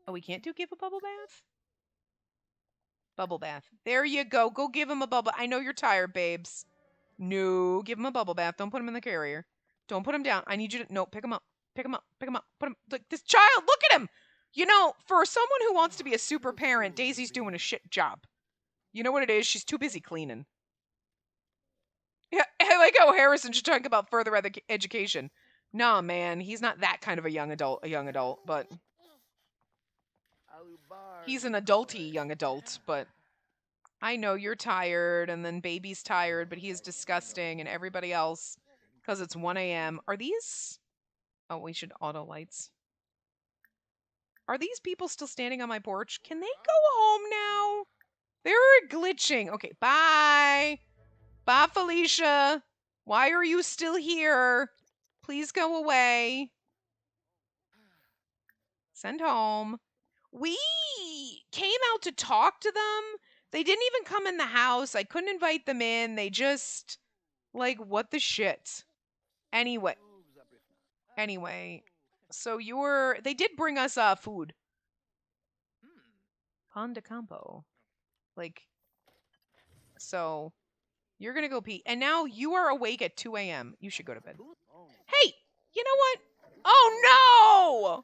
Oh, we can't do give a bubble bath? Bubble bath. There you go. Go give him a bubble. I know you're tired, babes. No, give him a bubble bath. Don't put him in the carrier. Don't put him down. I need you to no, pick him up. Pick him up. Pick him up. Put him like this child, look at him. You know, for someone who wants to be a super parent, Daisy's doing a shit job. You know what it is? She's too busy cleaning. Yeah, I like how Harrison should talk about further education. Nah, man, he's not that kind of a young adult, but he's an adulty young adult, but I know you're tired, and then baby's tired, but he's disgusting, and everybody else, because it's 1 a.m. Are these... Oh, we should auto lights. Are these people still standing on my porch? Can they go home now? They're glitching. Okay, bye. Bye, Felicia. Why are you still here? Please go away. Send home. We came out to talk to them. They didn't even come in the house. I couldn't invite them in. They just, like, what the shit? Anyway. So they did bring us food. Pan de campo. Like, so you're gonna go pee. And now you are awake at 2 a.m. You should go to bed. Hey, you know what? Oh no!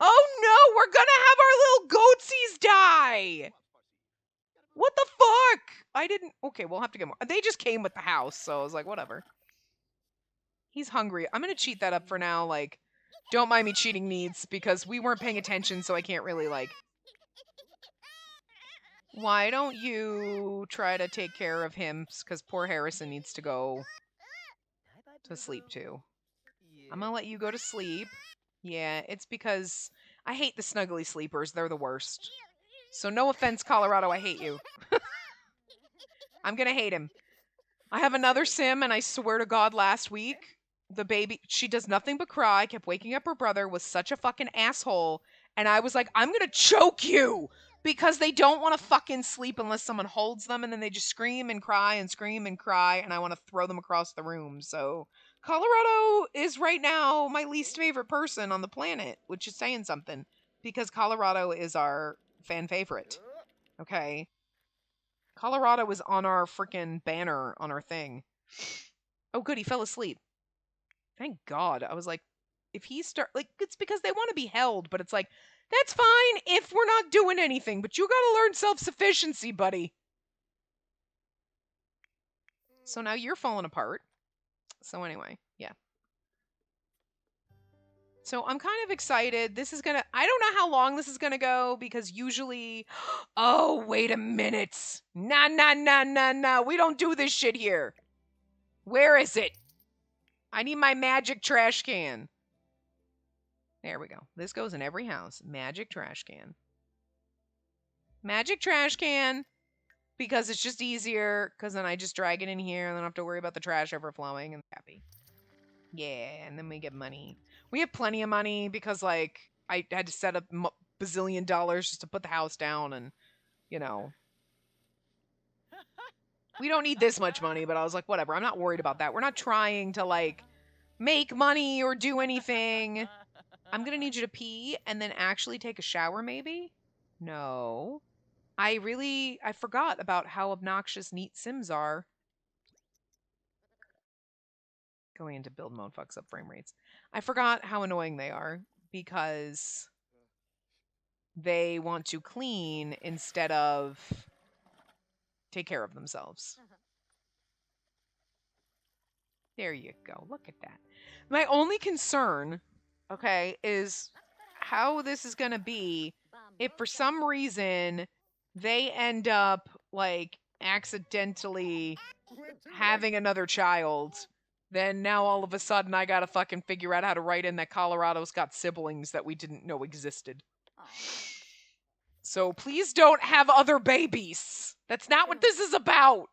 Oh no, we're gonna have our little goatsies die! What the fuck? I didn't... Okay, we'll have to get more. They just came with the house, so I was like, whatever. He's hungry. I'm gonna cheat that up for now, like, don't mind me cheating needs, because we weren't paying attention, so I can't really, like... Why don't you try to take care of him, because poor Harrison needs to go to sleep, too. I'm gonna let you go to sleep. Yeah, it's because I hate the snuggly sleepers. They're the worst. So no offense, Colorado, I hate you. I'm gonna hate him. I have another sim, and I swear to God, last week, the baby, she does nothing but cry, kept waking up her brother, was such a fucking asshole, and I was like, I'm gonna choke you! Because they don't want to fucking sleep unless someone holds them, and then they just scream and cry and scream and cry, and I want to throw them across the room. So Colorado is right now my least favorite person on the planet, which is saying something, because Colorado is our fan favorite. Okay? Colorado is on our freaking banner on our thing. Oh, good, he fell asleep. Thank God. I was like, if he it's because they want to be held, but it's like, that's fine if we're not doing anything, but you gotta learn self-sufficiency, buddy. So now you're falling apart. So anyway, yeah. So I'm kind of excited. I don't know how long this is gonna go, because usually, oh, wait a minute. Nah. We don't do this shit here. Where is it? I need my magic trash can. There we go. This goes in every house. Magic trash can. Magic trash can. Because it's just easier. Because then I just drag it in here and then I don't have to worry about the trash overflowing and happy. Yeah, and then we get money. We have plenty of money because, like, I had to set up bazillion dollars just to put the house down and, you know. We don't need this much money, but I was like, whatever. I'm not worried about that. We're not trying to, like, make money or do anything. I'm gonna need you to pee and then actually take a shower, maybe? No. I forgot about how obnoxious neat Sims are. Going into build mode fucks up frame rates. I forgot how annoying they are. because they want to clean instead of take care of themselves. There you go. Look at that. My only concern, okay, is how this is going to be if for some reason they end up like accidentally having another child. Then now all of a sudden I got to fucking figure out how to write in that Colorado's got siblings that we didn't know existed. So please don't have other babies. That's not what this is about.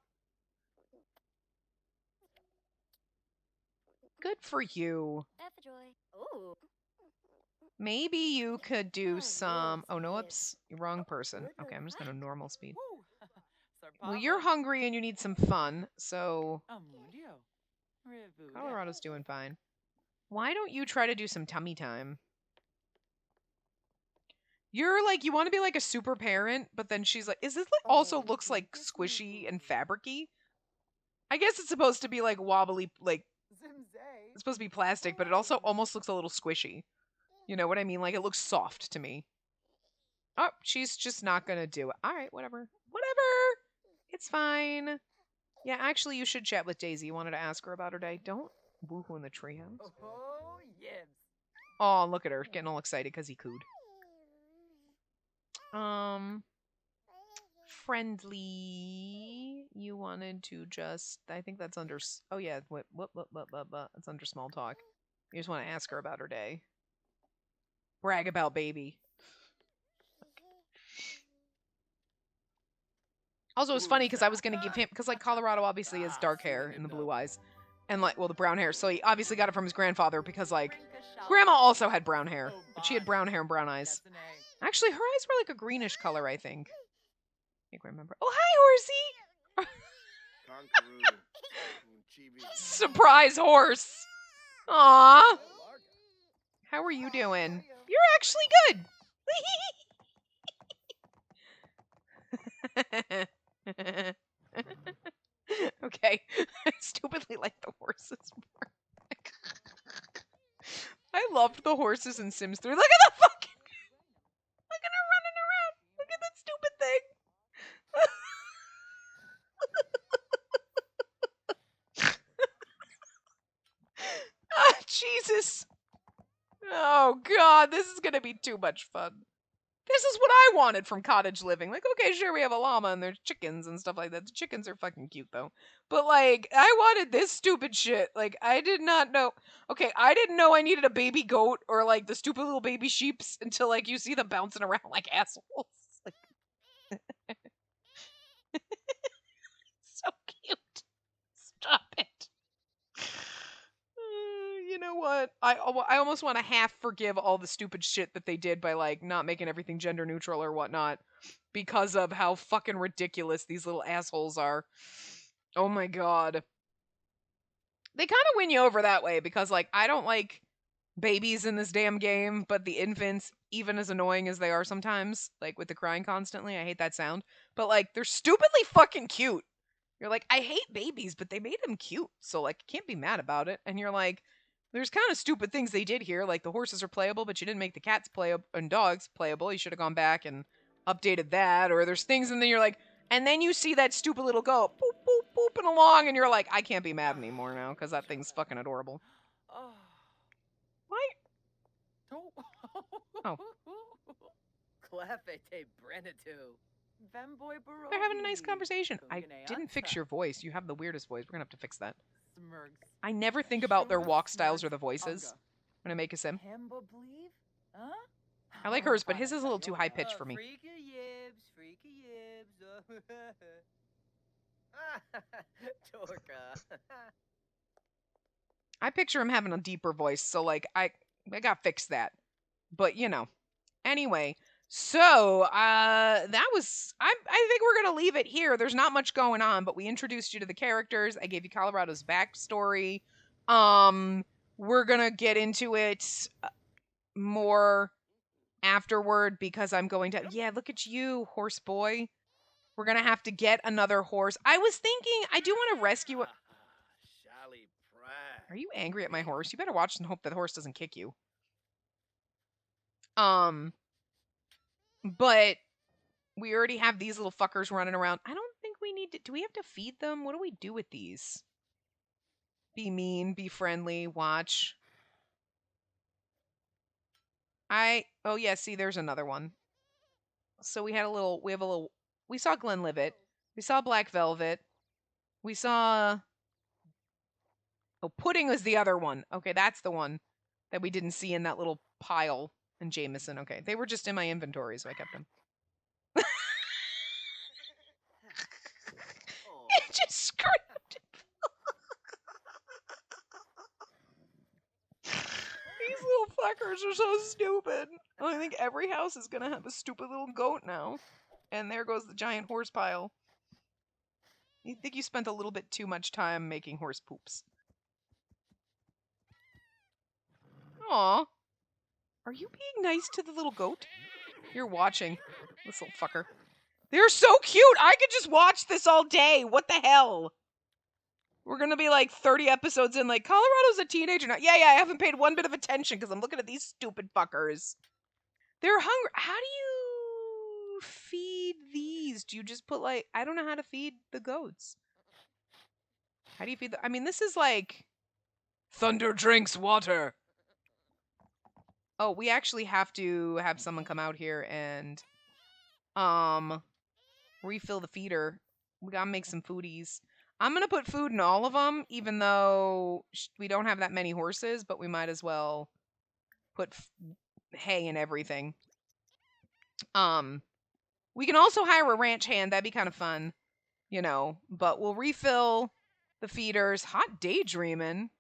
Good for you. Maybe you could do some... Oh, no, oops. Wrong person. Okay, I'm just going to normal speed. Well, you're hungry and you need some fun, so... Colorado's doing fine. Why don't you try to do some tummy time? You're like, you want to be like a super parent, but then she's like, is this like also looks like squishy and fabricy? I guess it's supposed to be like wobbly, like, it's supposed to be plastic, but it also almost looks a little squishy. You know what I mean? Like, it looks soft to me. Oh, she's just not gonna do it. All right, whatever. Whatever. It's fine. Yeah, actually, you should chat with Daisy. You wanted to ask her about her day. Don't woohoo in the treehouse. Oh, yes. Oh, look at her. Getting all excited because he cooed. Friendly. You wanted to just... I think that's under... Oh, yeah. What? It's under small talk. You just want to ask her about her day. Brag about baby. Also, it was funny because I was going to give him... Because, like, Colorado obviously has dark hair and the blue eyes. And, like, well, the brown hair. So he obviously got it from his grandfather because, like, Grandma also had brown hair. But she had brown hair and brown eyes. Actually, her eyes were, like, a greenish color, I think. I can't remember. Oh, hi, horsey! Surprise horse! Aww! How are you doing? You're actually good! Okay. I stupidly like the horses more. I loved the horses in Sims 3. Look at the fucking... Look at her running around! Look at that stupid thing! Ah, Jesus! Oh, God, this is gonna be too much fun. This is what I wanted from cottage living. Like, okay, sure, we have a llama and there's chickens and stuff like that. The chickens are fucking cute, though. But, like, I wanted this stupid shit. Like, I did not know... Okay, I didn't know I needed a baby goat or, like, the stupid little baby sheeps until, like, you see them bouncing around like assholes. Like... So cute. Stop it. You know what? I almost want to half forgive all the stupid shit that they did by, like, not making everything gender neutral or whatnot because of how fucking ridiculous these little assholes are. Oh my god. They kind of win you over that way because, like, I don't like babies in this damn game, but the infants, even as annoying as they are sometimes, like with the crying constantly, I hate that sound, but, like, they're stupidly fucking cute. You're like, I hate babies, but they made them cute, so, like, can't be mad about it. And you're like, there's kind of stupid things they did here, like the horses are playable, but you didn't make the cats playable and dogs playable. You should have gone back and updated that. Or there's things, and then you're like, and then you see that stupid little goat boop boop booping along, and you're like, I can't be mad anymore now because that thing's fucking adorable. Why? Oh. They're having a nice conversation. I didn't fix your voice. You have the weirdest voice. We're gonna have to fix that. I never think about their walk styles or the voices when I make a sim. I like hers, but his is a little too high pitched for me. I picture him having a deeper voice, so, like, I gotta fix that. But, you know. Anyway, so that was... I think we're gonna leave it here. There's not much going on, but we introduced you to the characters. I gave you Colorado's backstory. We're gonna get into it more afterward because I'm going to... Yeah, look at you, horse boy. We're gonna have to get another horse. I was thinking I do want to rescue a... Are you angry at my horse? You better watch and hope that horse doesn't kick you. But we already have these little fuckers running around. I don't think we need to. Do we have to feed them? What do we do with these? Be mean, be friendly, watch. Oh yeah, see, there's another one. So we have a little, we saw Glenlivet. We saw Black Velvet. We saw, oh, Pudding was the other one. Okay, that's the one that we didn't see in that little pile. And Jameson, okay. They were just in my inventory, so I kept them. It just screamed. These little fuckers are so stupid. I think every house is gonna have a stupid little goat now. And there goes the giant horse pile. You think you spent a little bit too much time making horse poops. Aw. Are you being nice to the little goat? You're watching. This little fucker. They're so cute! I could just watch this all day! What the hell? We're gonna be like 30 episodes in, like, Colorado's a teenager now. Yeah, I haven't paid one bit of attention because I'm looking at these stupid fuckers. They're hungry. How do you feed these? Do you just put, like, I don't know how to feed the goats. How do you feed I mean, this is like thunder drinks water. Oh, we actually have to have someone come out here and refill the feeder. We gotta make some foodies. I'm gonna put food in all of them, even though we don't have that many horses, but we might as well put hay in everything. We can also hire a ranch hand. That'd be kind of fun, you know. But we'll refill the feeders. Hot daydreaming.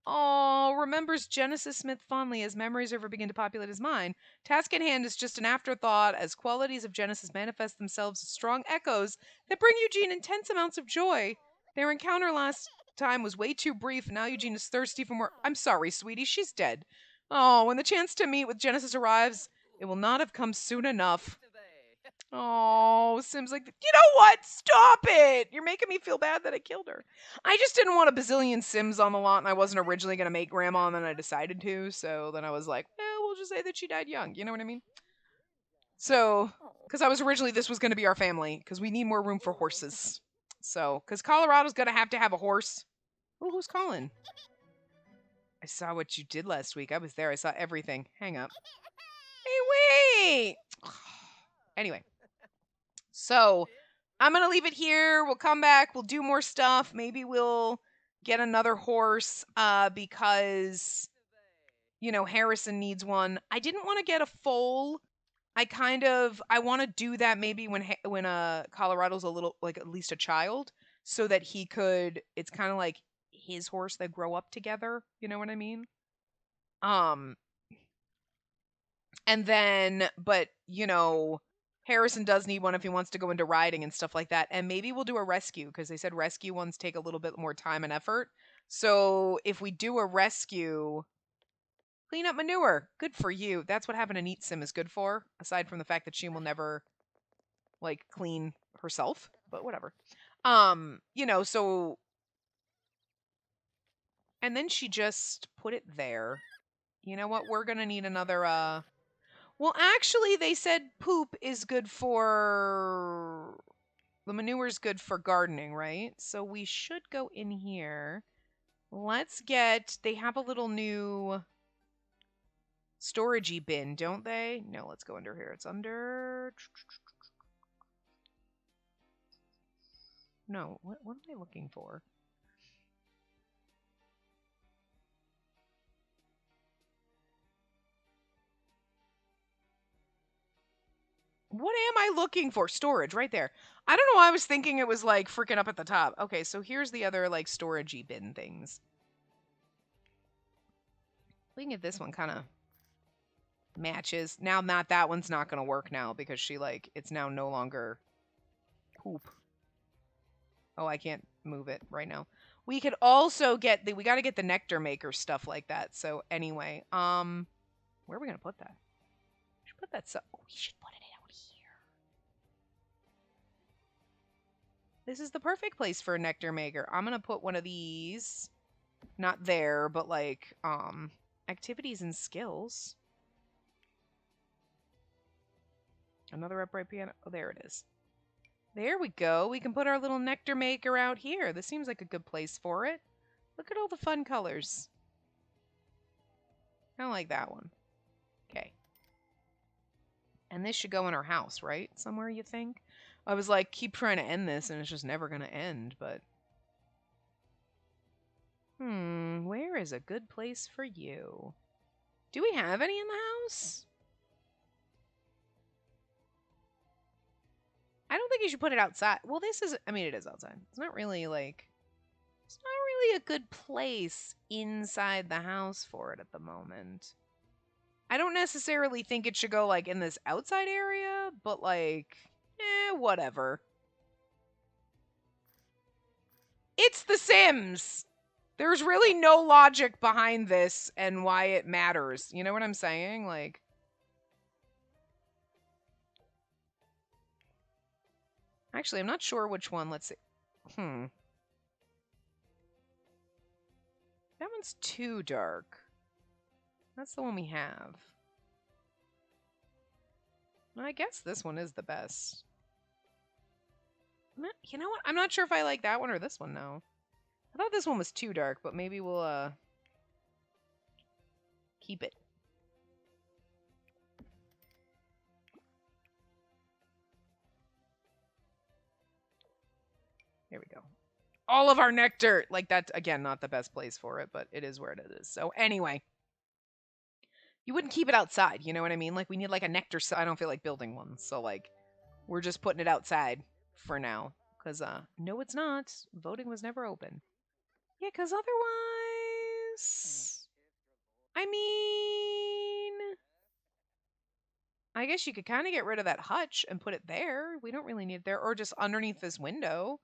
Oh, remembers Genesis Smith fondly as memories ever begin to populate his mind. Task in hand is just an afterthought as qualities of Genesis manifest themselves as strong echoes that bring Eugene intense amounts of joy. Their encounter last time was way too brief, and now Eugene is thirsty for more. I'm sorry, sweetie, she's dead. Oh, when the chance to meet with Genesis arrives, it will not have come soon enough. Oh, Sim's like, you know what? Stop it! You're making me feel bad that I killed her. I just didn't want a bazillion Sims on the lot, and I wasn't originally going to make Grandma, and then I decided to, so then I was like, well, we'll just say that she died young. You know what I mean? So, because I was originally, this was going to be our family, because we need more room for horses. So, because Colorado's going to have a horse. Oh, who's calling? I saw what you did last week. I was there. I saw everything. Hang up. Hey, wait! Anyway. So, I'm going to leave it here. We'll come back. We'll do more stuff. Maybe we'll get another horse because, you know, Harrison needs one. I didn't want to get a foal. I want to do that maybe when Colorado's a little, like, at least a child, so that he could, it's kind of like his horse that grow up together. You know what I mean? And then, but, you know, Harrison does need one if he wants to go into riding and stuff like that. And maybe we'll do a rescue because they said rescue ones take a little bit more time and effort. So if we do a rescue, clean up manure. Good for you. That's what having an eat sim is good for, aside from the fact that she will never, like, clean herself. But whatever. You know, so. And then she just put it there. You know what? We're going to need another, well, actually, they said poop is good for. The manure is good for gardening, right? So we should go in here. Let's get. They have a little new storagey bin, don't they? No, let's go under here. It's under. No, what am I looking for? What am I looking for? Storage, right there. I don't know why I was thinking it was, like, freaking up at the top. Okay, so here's the other, like, storagey bin things. We can get this one kind of matches. Now, that one's not going to work now because she, like, it's now no longer poop. Oh, I can't move it right now. We could also get we got to get the nectar maker stuff like that. So anyway, where are we going to put that? We should put that we should put it out here. This is the perfect place for a nectar maker. I'm going to put one of these, not there, but like, activities and skills. Another upright piano. Oh, there it is. There we go. We can put our little nectar maker out here. This seems like a good place for it. Look at all the fun colors. I like that one. Okay. And this should go in our house, right? Somewhere, you think? I was like, keep trying to end this, and it's just never going to end, but... where is a good place for you? Do we have any in the house? I don't think you should put it outside. Well, this is... I mean, it is outside. It's not really, like... It's not really a good place inside the house for it at the moment. I don't necessarily think it should go, like, in this outside area, but, like, whatever. It's The Sims! There's really no logic behind this and why it matters. You know what I'm saying? Like... Actually, I'm not sure which one. Let's see. That one's too dark. That's the one we have. I guess this one is the best. You know what? I'm not sure if I like that one or this one now. I thought this one was too dark, but maybe we'll keep it. There we go. All of our nectar! Like, that's, again, not the best place for it, but it is where it is. So, anyway. You wouldn't keep it outside, you know what I mean? Like, we need, like, a nectar... I don't feel like building one, so, like, we're just putting it outside for now. Because, no, it's not. Voting was never open. Yeah, because otherwise... I mean... I guess you could kind of get rid of that hutch and put it there. We don't really need it there. Or just underneath this window.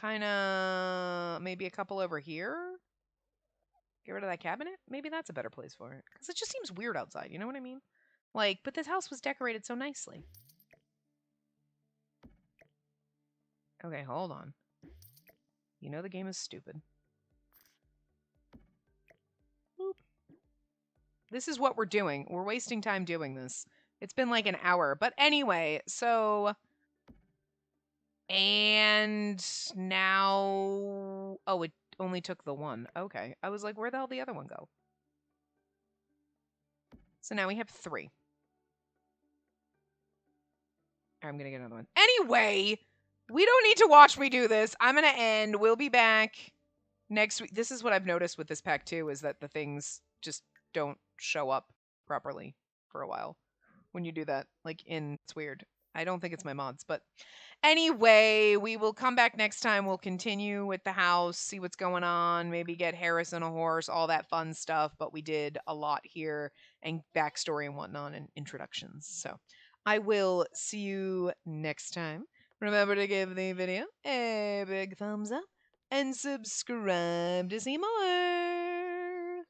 Kind of... maybe a couple over here. Get rid of that cabinet? Maybe that's a better place for it. Because it just seems weird outside, you know what I mean? Like, but this house was decorated so nicely. Okay, hold on. You know the game is stupid. Boop. This is what we're doing. We're wasting time doing this. It's been like an hour. But anyway, so... And now... Oh, it only took the one. Okay. I was like, where the hell did the other one go? So now we have 3. I'm going to get another one. Anyway, we don't need to watch me do this. I'm going to end. We'll be back next week. This is what I've noticed with this pack, too, is that the things just don't show up properly for a while when you do that. Like, it's weird. I don't think it's my mods, but anyway, we will come back next time. We'll continue with the house, see what's going on, maybe get Harrison a horse, all that fun stuff. But we did a lot here, and backstory and whatnot, and introductions. So I will see you next time. Remember to give the video a big thumbs up and subscribe to see more.